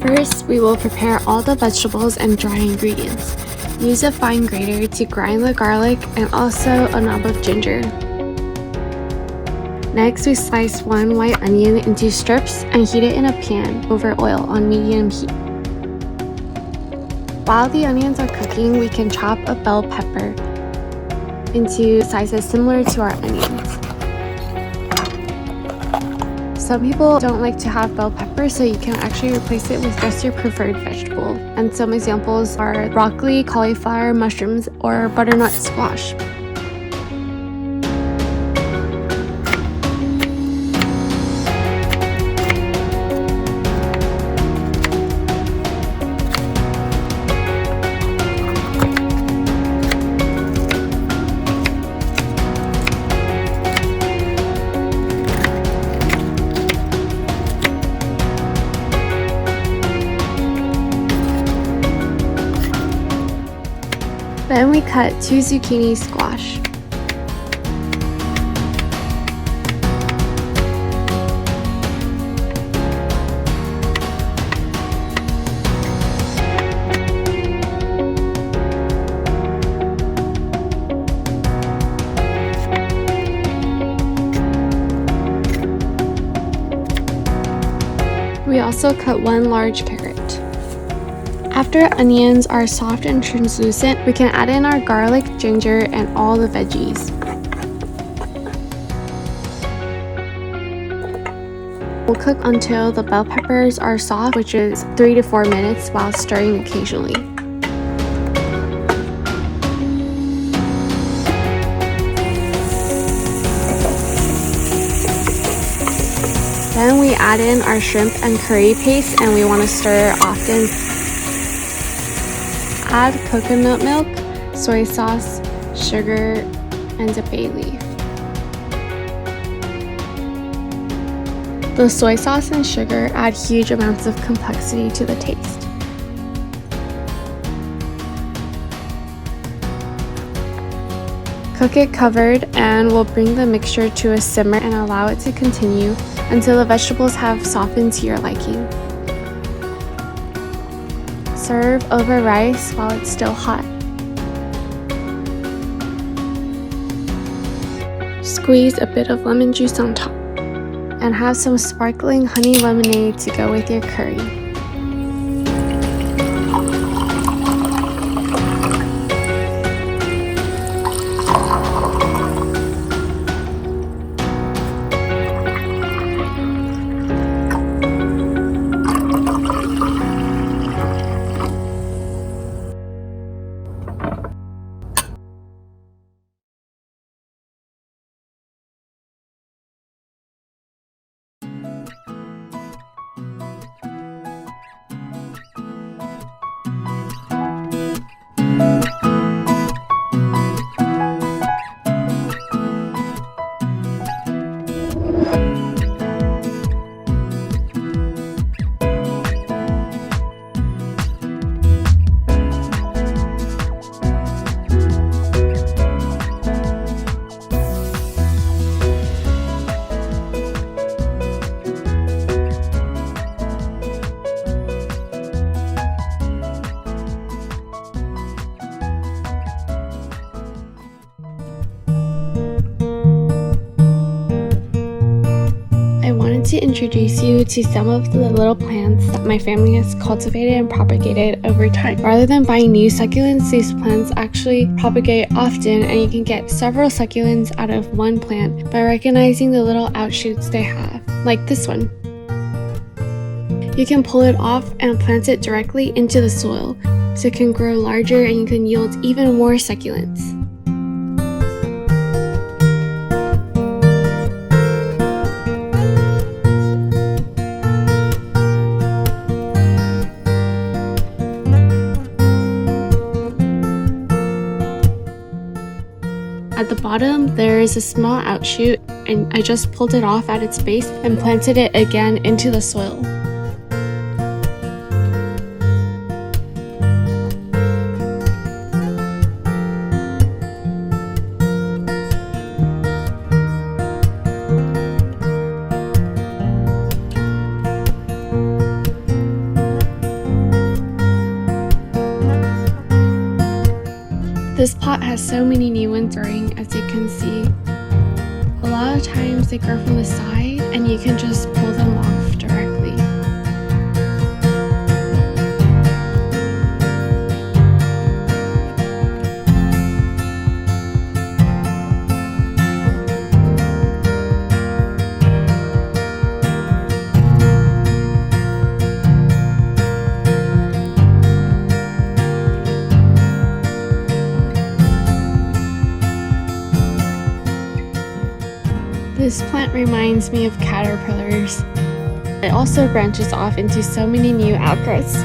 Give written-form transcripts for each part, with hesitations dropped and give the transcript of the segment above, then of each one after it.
First, we will prepare all the vegetables and dry ingredients. Use a fine grater to grind the garlic and also a knob of ginger. Next, we slice one white onion into strips and heat it in a pan over oil on medium heat. While the onions are cooking, we can chop a bell pepper into sizes similar to our onions. Some people don't like to have bell pepper, so you can actually replace it with just your preferred vegetable. And some examples are broccoli, cauliflower, mushrooms, or butternut squash. Then we cut 2 zucchini squash. We also cut 1 large carrot. After onions are soft and translucent, we can add in our garlic, ginger, and all the veggies. We'll cook until the bell peppers are soft, which is 3 to 4 minutes, while stirring occasionally. Then we add in our shrimp and curry paste, and we want to stir often. Add coconut milk, soy sauce, sugar, and a bay leaf. The soy sauce and sugar add huge amounts of complexity to the taste. Cook it covered, and we'll bring the mixture to a simmer and allow it to continue until the vegetables have softened to your liking. Serve over rice while it's still hot. Squeeze a bit of lemon juice on top, and have some sparkling honey lemonade to go with your curry. To introduce you to some of the little plants that my family has cultivated and propagated over time. Rather than buying new succulents, these plants actually propagate often, and you can get several succulents out of one plant by recognizing the little outshoots they have, like this one. You can pull it off and plant it directly into the soil, so it can grow larger and you can yield even more succulents. At the bottom, there is a small outshoot, and I just pulled it off at its base and planted it again into the soil. plot has so many new ones growing, as you can see. A lot of times they grow from the side and you can just pull them off directly. This plant reminds me of caterpillars. It also branches off into so many new outgrowths.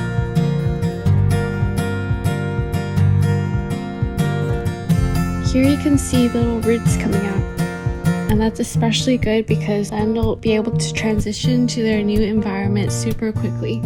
Here you can see little roots coming out. And that's especially good because then they'll be able to transition to their new environment super quickly.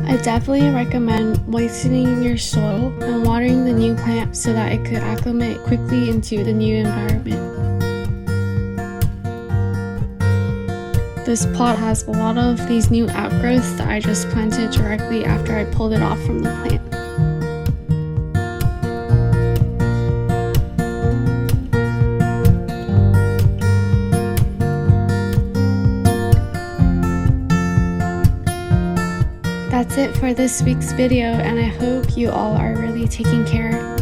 I definitely recommend moistening your soil and watering the new plant so that it could acclimate quickly into the new environment. This pot has a lot of these new outgrowths that I just planted directly after I pulled it off from the plant. That's it for this week's video, and I hope you all are really taking care